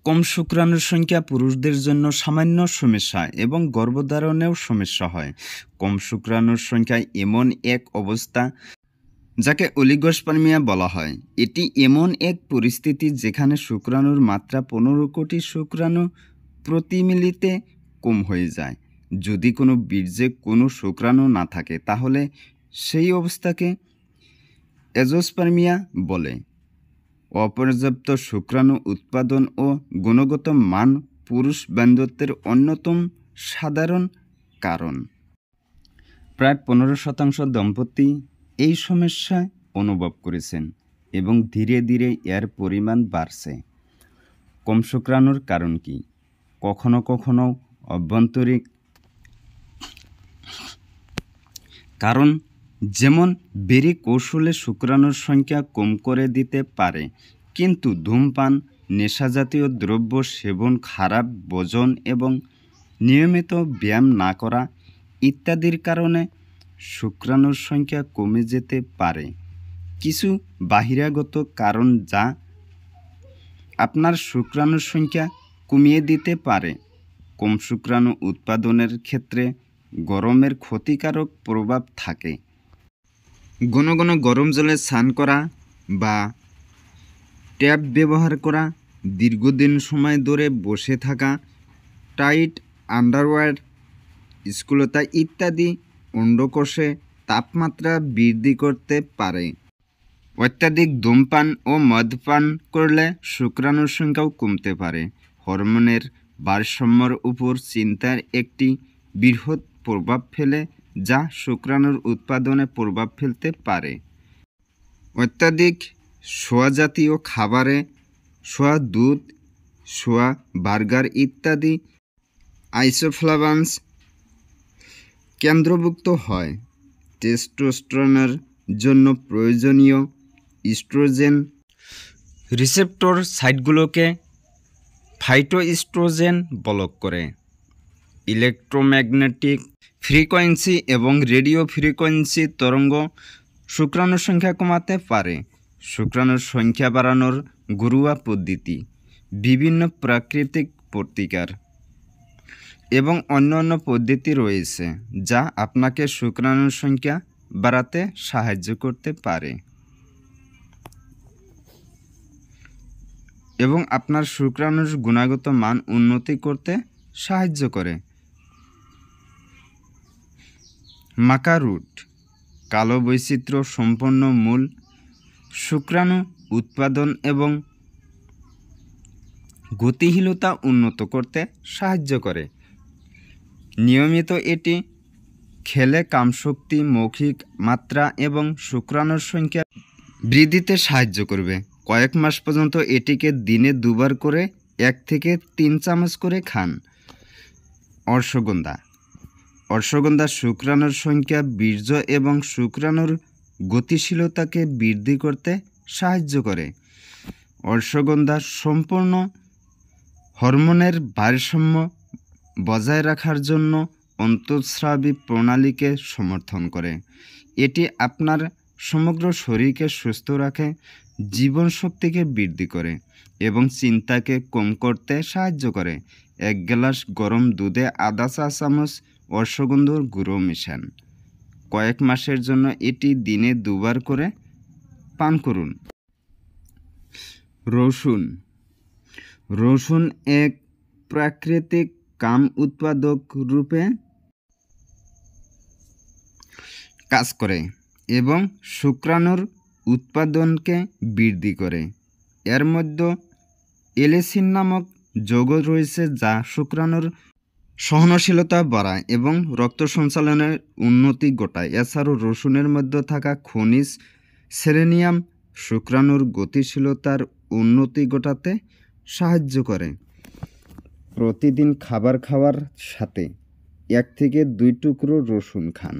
কম শুক্রাণুর সংখ্যা পুরুষদের জন্য সামান্য সমস্যা এবং গর্ভধারণেও সমস্যা হয়। কম শুক্রাণুর সংখ্যা এমন এক অবস্থা যাকে অলিগোস্পার্মিয়া বলা হয়। এটি এমন এক পরিস্থিতি যেখানে শুক্রাণুর মাত্রা 15 কোটি শুক্রাণু প্রতি মিলিতে কম হয়ে যায়। যদি কোনো বীর্যে কোনো শুক্রাণু না থাকে তাহলে সেই অবস্থাকে এজোস্পার্মিয়া বলে। অপর্যাপ্ত শুক্রাণু উৎপাদন ও গুণগত মান পুরুষ বন্ধ্যত্বের অন্যতম সাধারণ কারণ। প্রায় 15% দম্পতি এই সমস্যা অনুভব করেছেন এবং ধীরে ধীরে এর পরিমাণ বাড়ছে। কম শুক্রাণুর কারণ কি? কখনো কখনো অভ্যন্তরীণ কারণ, যেমন বেরি কৌশলে শুক্রাণুর সংখ্যা কম করে দিতে পারে, কিন্তু ধূমপান, নেশাজাতীয় দ্রব্য সেবন, খারাপ ভোজন এবং নিয়মিত ব্যায়াম না করা ইত্যাদির কারণে শুক্রাণুর সংখ্যা কমে যেতে পারে। কিছু বাহিরাগত কারণ যা আপনার শুক্রাণুর সংখ্যা কমিয়ে দিতে পারে। কম শুক্রাণু উৎপাদনের ক্ষেত্রে গরমের ক্ষতিকারক প্রভাব থাকে। ঘন ঘন গরম জলে স্নান করা বা ট্যাপ ব্যবহার করা, দীর্ঘদিন সময় ধরে বসে থাকা, টাইট আন্ডারওয়্যার, স্থূলতা ইত্যাদি অন্ডকোষে তাপমাত্রা বৃদ্ধি করতে পারে। অত্যাধিক ধূমপান ও মদ্যপান করলে শুক্রাণুর সংখ্যাও কমতে পারে। হরমোনের ভারসাম্যের উপর চিন্তার একটি বৃহৎ প্রভাব ফেলে, যা শুক্রাণুর উৎপাদনে প্রভাব ফেলতে পারে। অত্যাধিক সোয়া জাতীয় খাবারে সোয়া দুধ, সোয়া বার্গার ইত্যাদি আইসোফ্লাভানস কেন্দ্রভুক্ত হয়। টেস্টোস্টেরনের জন্য প্রয়োজনীয় ইস্ট্রোজেন রিসেপ্টর সাইটগুলোকে ফাইটোইস্ট্রোজেন ব্লক করে। ইলেকট্রোম্যাগনেটিক ফ্রিকোয়েন্সি এবং রেডিও ফ্রিকোয়েন্সি তরঙ্গ শুক্রাণুর সংখ্যা কমাতে পারে। শুক্রাণুর সংখ্যা বাড়ানোর ঘরোয়া পদ্ধতি, বিভিন্ন প্রাকৃতিক প্রতিকার এবং অন্যান্য পদ্ধতি রয়েছে যা আপনাকে শুক্রাণুর সংখ্যা বাড়াতে সাহায্য করতে পারে এবং আপনার শুক্রাণুর গুণগত মান উন্নতি করতে সাহায্য করে। মাকা রুট কালো বৈচিত্র্য সম্পন্ন মূল শুক্রাণু উৎপাদন এবং গতিশীলতা উন্নত করতে সাহায্য করে। নিয়মিত এটি খেলে কামশক্তি, মৌখিক মাত্রা এবং শুক্রাণুর সংখ্যা বৃদ্ধিতে সাহায্য করবে। কয়েক মাস পর্যন্ত এটিকে দিনে 2 বার করে 1 থেকে 3 চামচ করে খান। অশ্বগন্ধা অশ্বগন্ধা শুক্রাণুর সংখ্যা, বীর্য এবং শুক্রাণুর গতিশীলতাকে বৃদ্ধি করতে সাহায্য করে। অশ্বগন্ধা সম্পূর্ণ হরমোনের ভারসাম্য বজায় রাখার জন্য অন্তঃস্রাবী প্রণালীকে সমর্থন করে। এটি আপনার সমগ্র শরীরকে সুস্থ রাখে, জীবনশক্তিকে বৃদ্ধি করে এবং চিন্তাকে কম করতে সাহায্য করে। 1 গ্লাস গরম দুধে আধা চা চামচ অশ্বগন্ধার গুঁড়ো মেশান। কয়েক মাসের জন্য এটি দিনে 2 বার করে পান করুন। রসুন রসুন এক প্রাকৃতিক কাম উৎপাদক রূপে কাজ করে এবং শুক্রাণুর উৎপাদনকে বৃদ্ধি করে। এর মধ্যে এলেসিন নামক যৌগ রয়েছে যা শুক্রাণুর সহনশীলতা বাড়ায় এবং রক্ত সঞ্চালনের উন্নতি ঘটায়। এছাড়াও রসুনের মধ্যে থাকা খনিজ সেলেনিয়াম শুক্রাণুর গতিশীলতার উন্নতি ঘটাতে সাহায্য করে। প্রতিদিন খাবার খাওয়ার সাথে 1 থেকে 2 টুকরো রসুন খান।